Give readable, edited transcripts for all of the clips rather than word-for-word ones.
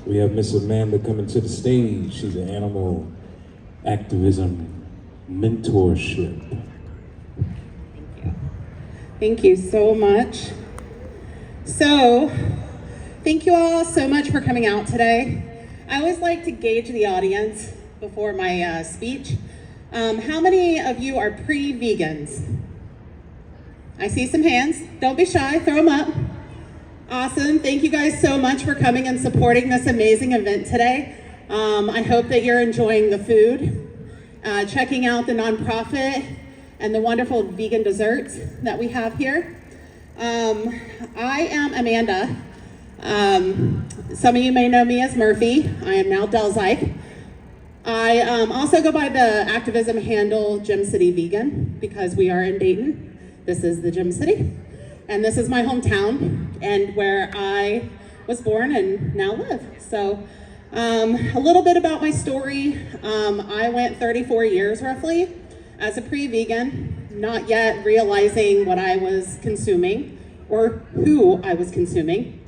We have Miss Amanda coming to the stage. She's an animal activism mentorship. Thank you so much. So, thank you all so much for coming out today. I always like to gauge the audience before my speech. How many of you are pre-vegans? I see some hands. Don't be shy, throw them up. Awesome, thank you guys so much for coming and supporting this amazing event today. I hope that you're enjoying the food, checking out the nonprofit, and the wonderful vegan desserts that we have here. I am Amanda. Some of you may know me as Murphy. I am now Delzyke. I also go by the activism handle Gym City Vegan because we are in Dayton. This is the Gym City, and this is my hometown and where I was born and now live. So a little bit about my story. I went 34 years roughly as a pre-vegan, not yet realizing what I was consuming or who I was consuming,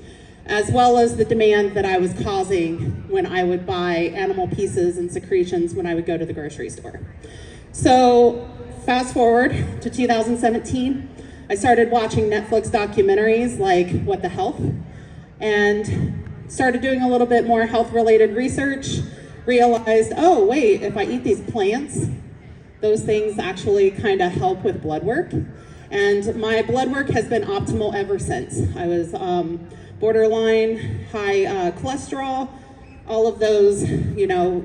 as well as the demand that I was causing when I would buy animal pieces and secretions when I would go to the grocery store. So fast forward to 2017, I started watching Netflix documentaries like What the Health, and started doing a little bit more health-related research, realized, oh wait, if I eat these plants, those things actually kind of help with blood work. And my blood work has been optimal ever since. I was borderline high cholesterol, all of those,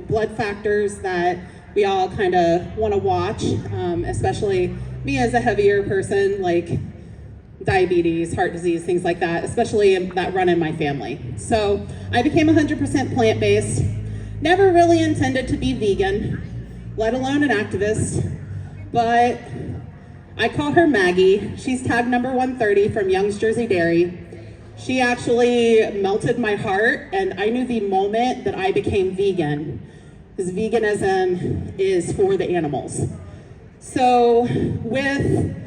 blood factors that we all kind of want to watch, especially me as a heavier person, like diabetes, heart disease, things like that, especially that run in my family. So I became 100% plant-based, never really intended to be vegan, let alone an activist, but I call her Maggie. She's tag number 130 from Young's Jersey Dairy. She actually melted my heart, and I knew the moment that I became vegan, because veganism is for the animals. So with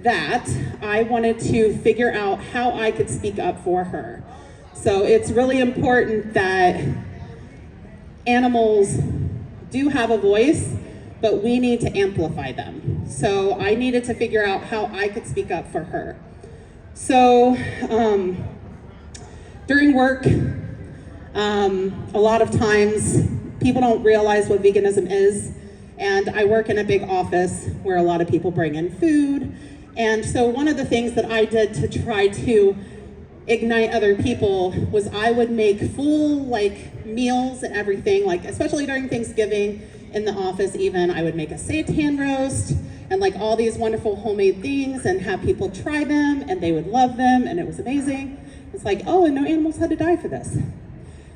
that, I wanted to figure out how I could speak up for her. So it's really important that animals do have a voice, but we need to amplify them. So I needed to figure out how I could speak up for her. So during work, a lot of times people don't realize what veganism is, and I work in a big office where a lot of people bring in food. And so one of the things that I did to try to ignite other people was I would make full meals and everything, especially during Thanksgiving in the office even, I would make a seitan roast and all these wonderful homemade things and have people try them and they would love them and it was amazing. It's oh, and no animals had to die for this.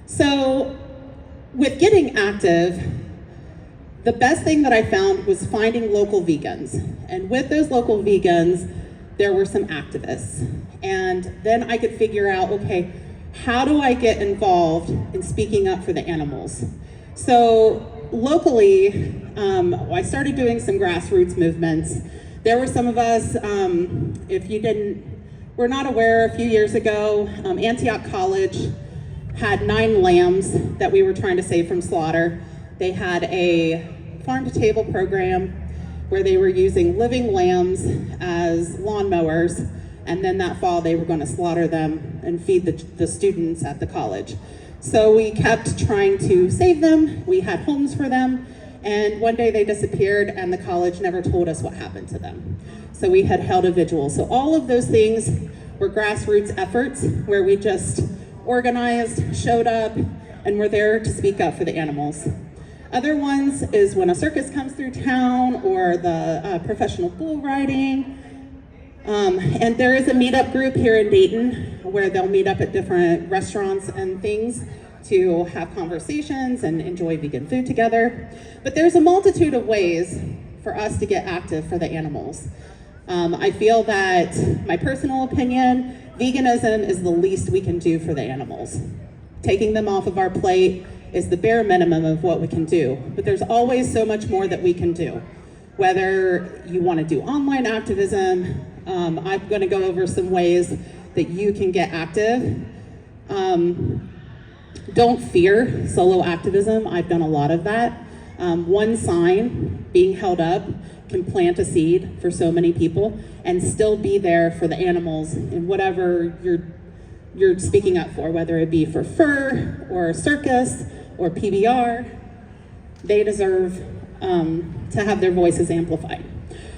So with getting active, the best thing that I found was finding local vegans. And with those local vegans, there were some activists. And then I could figure out, okay, how do I get involved in speaking up for the animals? So locally, I started doing some grassroots movements. There were some of us, if you were not aware, a few years ago, Antioch College had 9 lambs that we were trying to save from slaughter. They had a farm-to-table program where they were using living lambs as lawnmowers, and then that fall they were going to slaughter them and feed the students at the college. So we kept trying to save them, we had homes for them, and one day they disappeared and the college never told us what happened to them. So we had held a vigil. So all of those things were grassroots efforts where we just organized, showed up, and were there to speak up for the animals. Other ones is when a circus comes through town or the professional bull riding. And there is a meetup group here in Dayton where they'll meet up at different restaurants and things to have conversations and enjoy vegan food together. But there's a multitude of ways for us to get active for the animals. I feel that, my personal opinion, veganism is the least we can do for the animals. Taking them off of our plate is the bare minimum of what we can do, but there's always so much more that we can do. Whether you want to do online activism, I'm going to go over some ways that you can get active. Don't fear solo activism. I've done a lot of that. One sign being held up can plant a seed for so many people and still be there for the animals in whatever you're speaking up for, whether it be for fur or circus or PBR. They deserve to have their voices amplified.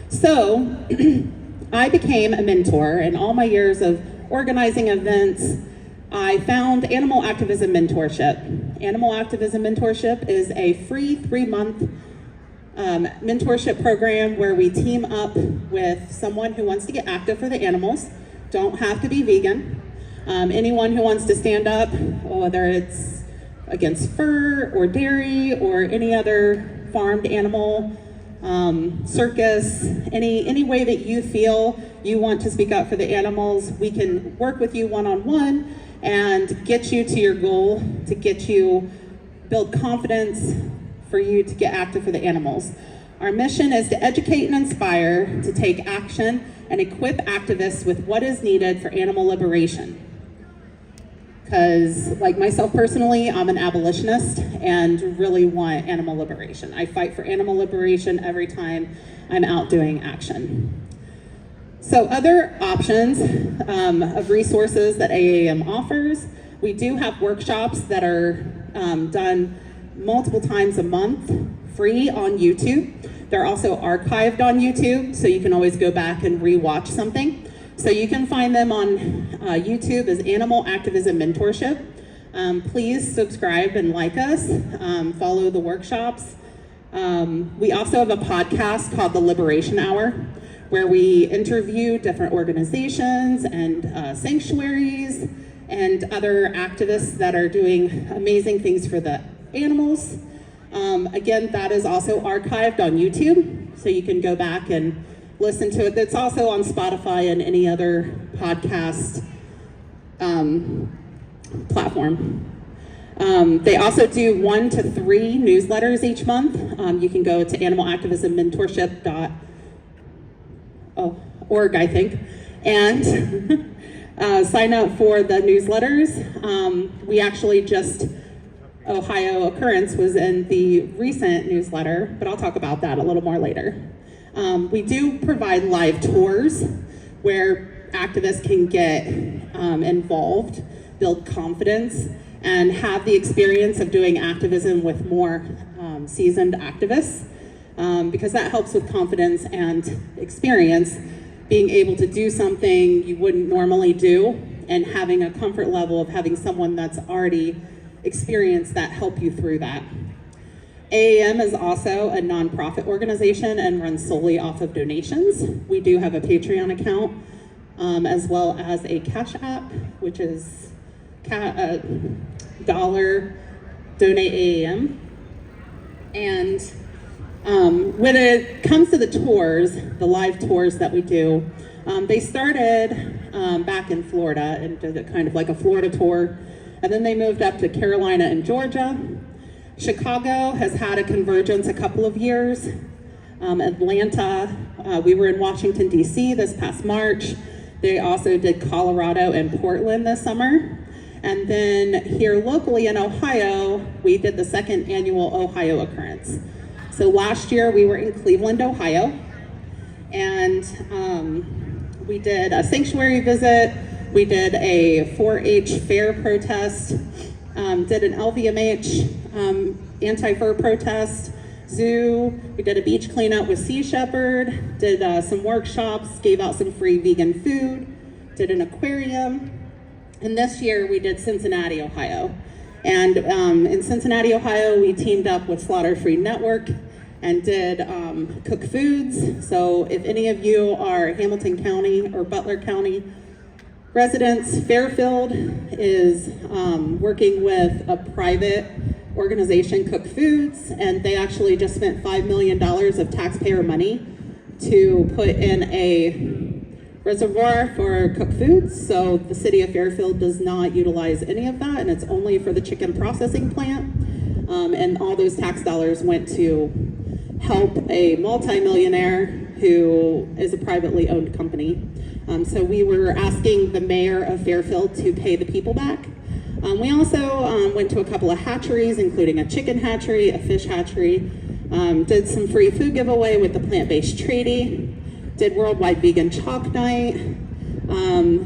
So I became a mentor. In all my years of organizing events, I found Animal Activism Mentorship. Animal Activism Mentorship is a free 3-month mentorship program where we team up with someone who wants to get active for the animals. Don't have to be vegan. Anyone who wants to stand up, whether it's against fur or dairy or any other farmed animal, circus, any way that you feel you want to speak up for the animals, we can work with you one-on-one and get you to your goal, to get you, build confidence for you to get active for the animals. Our mission is to educate and inspire, to take action and equip activists with what is needed for animal liberation. Because, like myself personally, I'm an abolitionist and really want animal liberation. I fight for animal liberation every time I'm out doing action. So other options of resources that AAM offers, we do have workshops that are done multiple times a month, free on YouTube. They're also archived on YouTube, so you can always go back and re-watch something. So you can find them on YouTube as Animal Activism Mentorship. Please subscribe and like us, follow the workshops. We also have a podcast called The Liberation Hour, where we interview different organizations and sanctuaries and other activists that are doing amazing things for the animals. Again, that is also archived on YouTube, so you can go back and listen to it. It's also on Spotify and any other podcast platform. They also do 1 to 3 newsletters each month. You can go to animalactivismmentorship.org, I think, and sign up for the newsletters. We actually just, Ohio Occurrence was in the recent newsletter, but I'll talk about that a little more later. We do provide live tours where activists can get involved, build confidence, and have the experience of doing activism with more seasoned activists, because that helps with confidence and experience, being able to do something you wouldn't normally do and having a comfort level of having someone that's already experienced that help you through that. AAM is also a nonprofit organization and runs solely off of donations. We do have a Patreon account, as well as a Cash App, which is $donate AAM. And when it comes to the tours, the live tours that we do, they started back in Florida and did it kind of like a Florida tour, and then they moved up to Carolina and Georgia. Chicago has had a convergence a couple of years. Atlanta, we were in Washington, D.C. this past March. They also did Colorado and Portland this summer. And then here locally in Ohio, we did the 2nd annual Ohio Occurrence. So last year we were in Cleveland, Ohio, and we did a sanctuary visit. We did a 4-H fair protest, did an LVMH anti-fur protest, zoo. We did a beach cleanup with Sea Shepherd, did some workshops, gave out some free vegan food, did an aquarium. And this year we did Cincinnati, Ohio. And in Cincinnati, Ohio, we teamed up with Slaughter Free Network and did Cook Foods. So if any of you are Hamilton County or Butler County residents, Fairfield is working with a private organization, Cook Foods, and they actually just spent $5 million of taxpayer money to put in a reservoir for Cook Foods. So the city of Fairfield does not utilize any of that, and it's only for the chicken processing plant. And all those tax dollars went to help a multimillionaire who is a privately owned company. So we were asking the mayor of Fairfield to pay the people back. We also went to a couple of hatcheries, including a chicken hatchery, a fish hatchery, did some free food giveaway with the plant-based treaty, did Worldwide Vegan Chalk Night,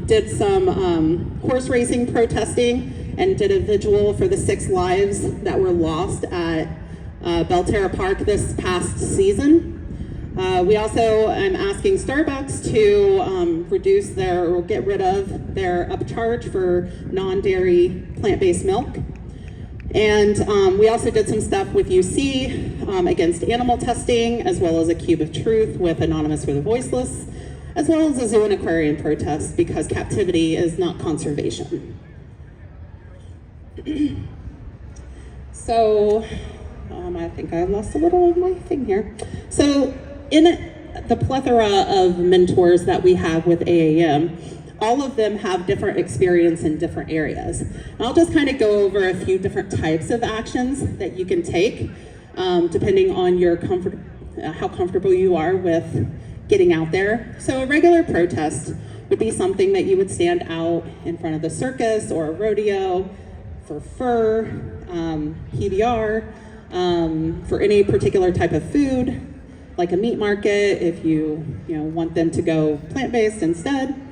did some horse racing protesting, and did a vigil for the 6 lives that were lost at Belterra Park this past season. We also am asking Starbucks to reduce or get rid of their upcharge for non-dairy plant-based milk. And we also did some stuff with UC against animal testing, as well as a Cube of Truth with Anonymous for the Voiceless, as well as a zoo and aquarium protest, because captivity is not conservation. So, I think I lost a little of my thing here. So, in the plethora of mentors that we have with AAM, all of them have different experience in different areas. And I'll just kind of go over a few different types of actions that you can take, depending on your how comfortable you are with getting out there. So a regular protest would be something that you would stand out in front of the circus or a rodeo for fur, PBR, for any particular type of food, like a meat market if you want them to go plant-based instead.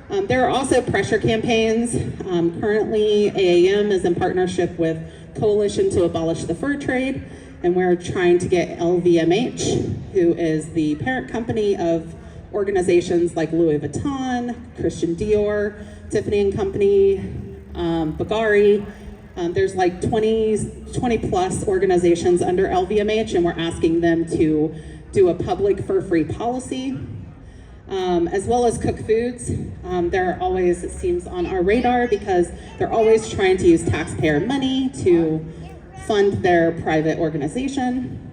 There are also pressure campaigns. Currently, AAM is in partnership with Coalition to Abolish the Fur Trade, and we're trying to get LVMH, who is the parent company of organizations like Louis Vuitton, Christian Dior, Tiffany & Company, Bulgari. There's like 20 plus organizations under LVMH, and we're asking them to do a public fur-free policy. As well as Cook Foods. They're always, it seems, on our radar because they're always trying to use taxpayer money to fund their private organization.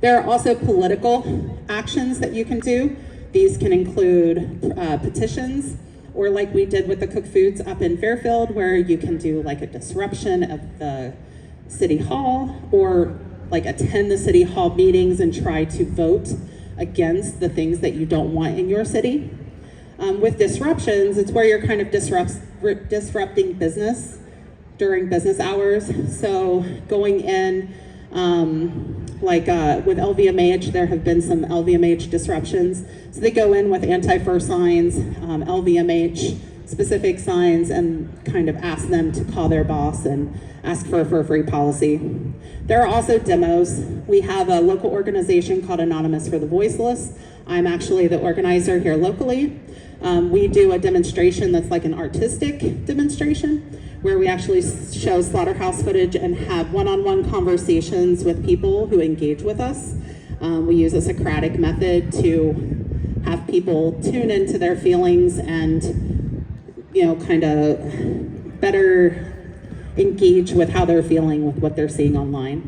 There are also political actions that you can do. These can include petitions, or like we did with the Cook Foods up in Fairfield, where you can do like a disruption of the city hall, or like attend the city hall meetings and try to vote against the things that you don't want in your city. With disruptions, it's where you're kind of disrupting business during business hours. So going in, with LVMH, there have been some LVMH disruptions. So they go in with anti-fur signs, LVMH specific signs, and kind of ask them to call their boss and ask for a fur-free policy. There are also demos. We have a local organization called Anonymous for the Voiceless. I'm actually the organizer here locally. We do a demonstration that's like an artistic demonstration, where we actually show slaughterhouse footage and have one-on-one conversations with people who engage with us. We use a Socratic method to have people tune into their feelings and kind of better engage with how they're feeling with what they're seeing online.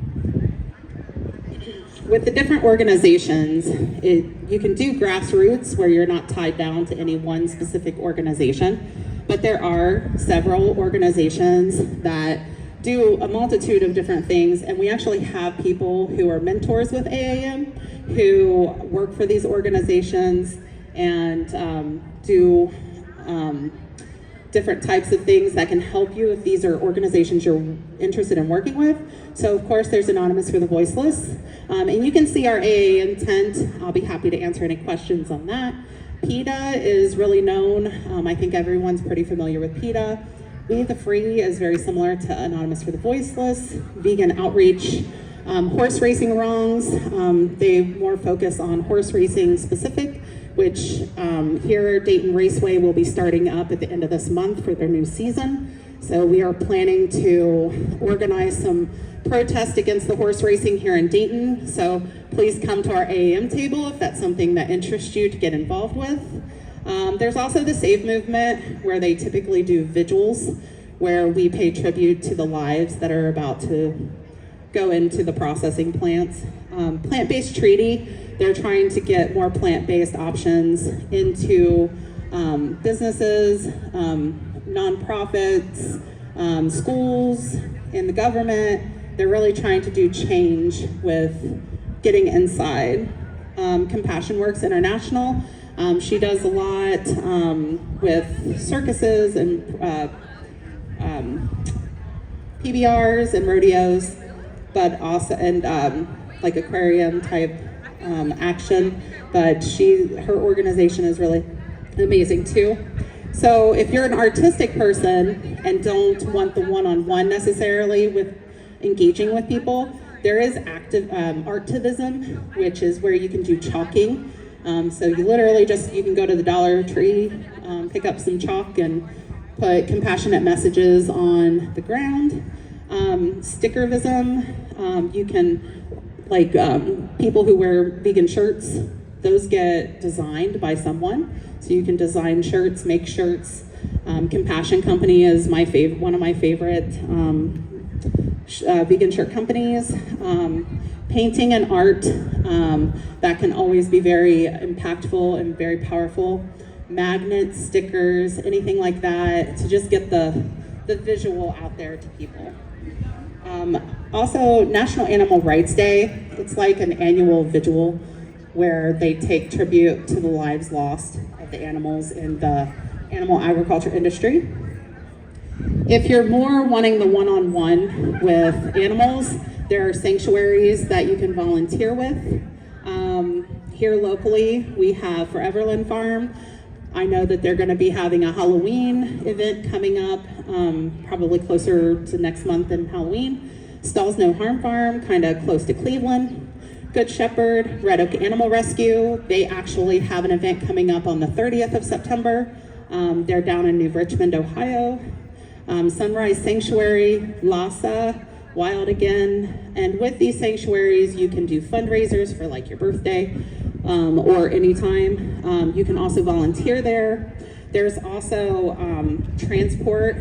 With the different organizations, you can do grassroots where you're not tied down to any one specific organization, but there are several organizations that do a multitude of different things, and we actually have people who are mentors with AAM who work for these organizations and do different types of things that can help you if these are organizations you're interested in working with. So of course there's Anonymous for the Voiceless, and you can see our AAM tent. I'll be happy to answer any questions on that. PETA is really known. I think everyone's pretty familiar with PETA. We the Free is very similar to Anonymous for the Voiceless. Vegan Outreach, horse racing wrongs. They more focus on horse racing specific, which here Dayton Raceway will be starting up at the end of this month for their new season. So we are planning to organize some protest against the horse racing here in Dayton. So please come to our AAM table if that's something that interests you to get involved with. There's also the Save Movement, where they typically do vigils, where we pay tribute to the lives that are about to go into the processing plants. Plant-based treaty, they're trying to get more plant-based options into businesses, nonprofits, schools, and the government. They're really trying to do change with getting inside. Compassion Works International, she does a lot with circuses and PBRs and rodeos, but also, and like aquarium type action, but her organization is really amazing too. So if you're an artistic person and don't want the one-on-one necessarily with engaging with people, there is Activism, which is where you can do chalking. So you literally you can go to the Dollar Tree, pick up some chalk and put compassionate messages on the ground. Stickervism, you can, like people who wear vegan shirts, those get designed by someone. So you can design shirts, make shirts. Compassion Company is one of my favorite vegan shirt companies. Painting and art, that can always be very impactful and very powerful. Magnets, stickers, anything like that, to just get the visual out there to people. Also, National Animal Rights Day, it's like an annual vigil where they take tribute to the lives lost of the animals in the animal agriculture industry. If you're more wanting the one-on-one with animals, there are sanctuaries that you can volunteer with. Here locally, we have Foreverland Farm. I know that they're going to be having a Halloween event coming up, probably closer to next month than Halloween. Stalls No Harm Farm, kind of close to Cleveland. Good Shepherd, Red Oak Animal Rescue, they actually have an event coming up on the 30th of September. They're down in New Richmond, Ohio. Sunrise Sanctuary, LASA, Wild Again. And with these sanctuaries, you can do fundraisers for like your birthday or anytime. You can also volunteer there. There's also transport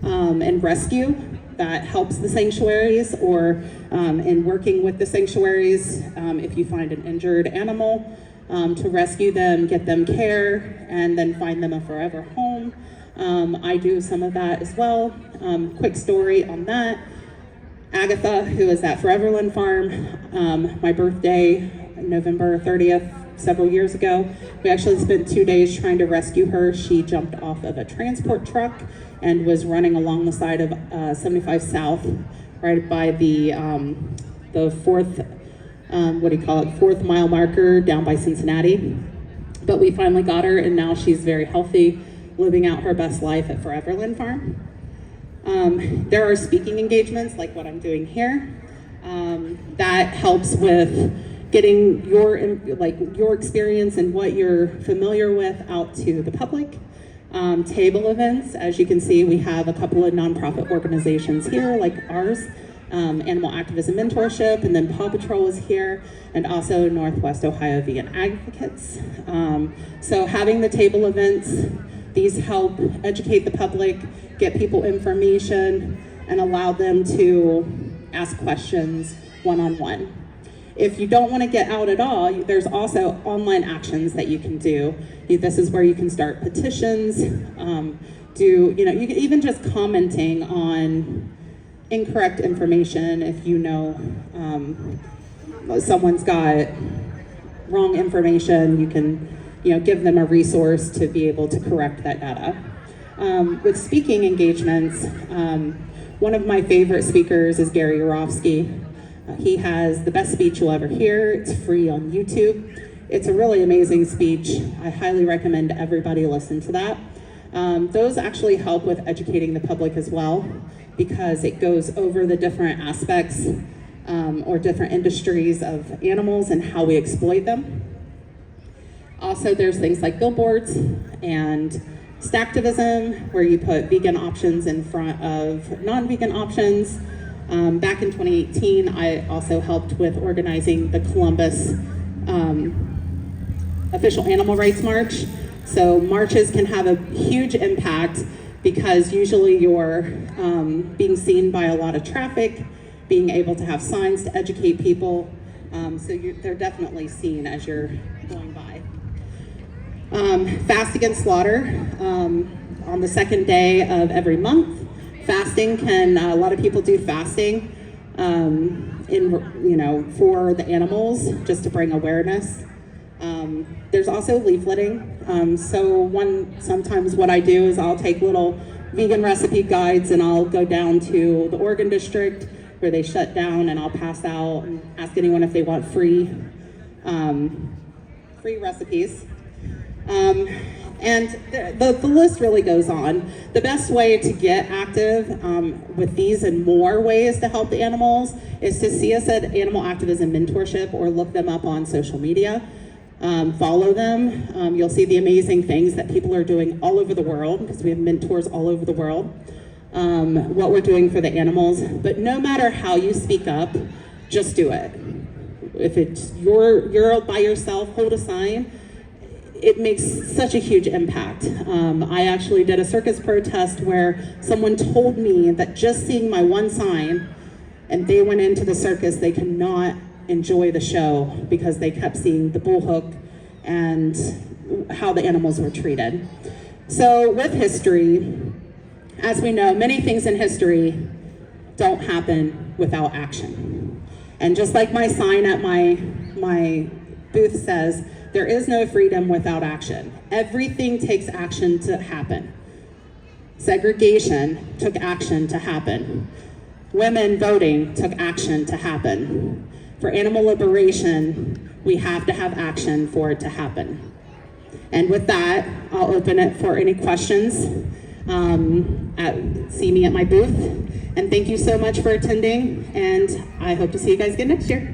and rescue that helps the sanctuaries, or in working with the sanctuaries, if you find an injured animal, to rescue them, get them care, and then find them a forever home. I do some of that as well. Quick story on that. Agatha, who is at Foreverland Farm, my birthday, November 30th, several years ago, we actually spent 2 days trying to rescue her. She jumped off of a transport truck and was running along the side of 75 South, right by the fourth, fourth mile marker down by Cincinnati. But we finally got her, and now she's very healthy, living out her best life at Foreverland Farm. There are speaking engagements like what I'm doing here. That helps with getting your experience and what you're familiar with out to the public. Table events, as you can see, we have a couple of nonprofit organizations here like ours, Animal Activism Mentorship, and then Paw Patrol is here, and also Northwest Ohio Vegan Advocates. So having the table events, these help educate the public, get people information, and allow them to ask questions one-on-one. If you don't want to get out at all, there's also online actions that you can do. This is where you can start petitions, you can even just commenting on incorrect information. If you know someone's got wrong information, you can give them a resource to be able to correct that data. With speaking engagements, one of my favorite speakers is Gary Yourofsky. He has the best speech you'll ever hear. It's free on YouTube. It's a really amazing speech. I highly recommend everybody listen to that. Those actually help with educating the public as well, because it goes over the different aspects or different industries of animals and how we exploit them. Also, there's things like billboards and Stacktivism, where you put vegan options in front of non-vegan options. Back in 2018, I also helped with organizing the Columbus official animal rights march. So marches can have a huge impact because usually you're being seen by a lot of traffic, being able to have signs to educate people. So they're definitely seen as you're going by. Fast Against Slaughter on the second day of every month. Fasting a lot of people do fasting for the animals, just to bring awareness. There's also leafleting. Sometimes what I do is I'll take little vegan recipe guides, and I'll go down to the Oregon district where they shut down, and I'll pass out and ask anyone if they want free recipes. And the list really goes on. The best way to get active with these and more ways to help the animals is to see us at Animal Activism Mentorship or look them up on social media. Follow them. You'll see the amazing things that people are doing all over the world, because we have mentors all over the world, what we're doing for the animals. But no matter how you speak up, just do it. If it's you're by yourself, hold a sign. It makes such a huge impact. I actually did a circus protest where someone told me that just seeing my one sign, and they went into the circus, they could not enjoy the show because they kept seeing the bull hook and how the animals were treated. So with history, as we know, many things in history don't happen without action. And just like my sign at my booth says, there is no freedom without action. Everything takes action to happen. Segregation took action to happen. Women voting took action to happen. For animal liberation, we have to have action for it to happen. And with that, I'll open it for any questions. See me at my booth. And thank you so much for attending, and I hope to see you guys again next year.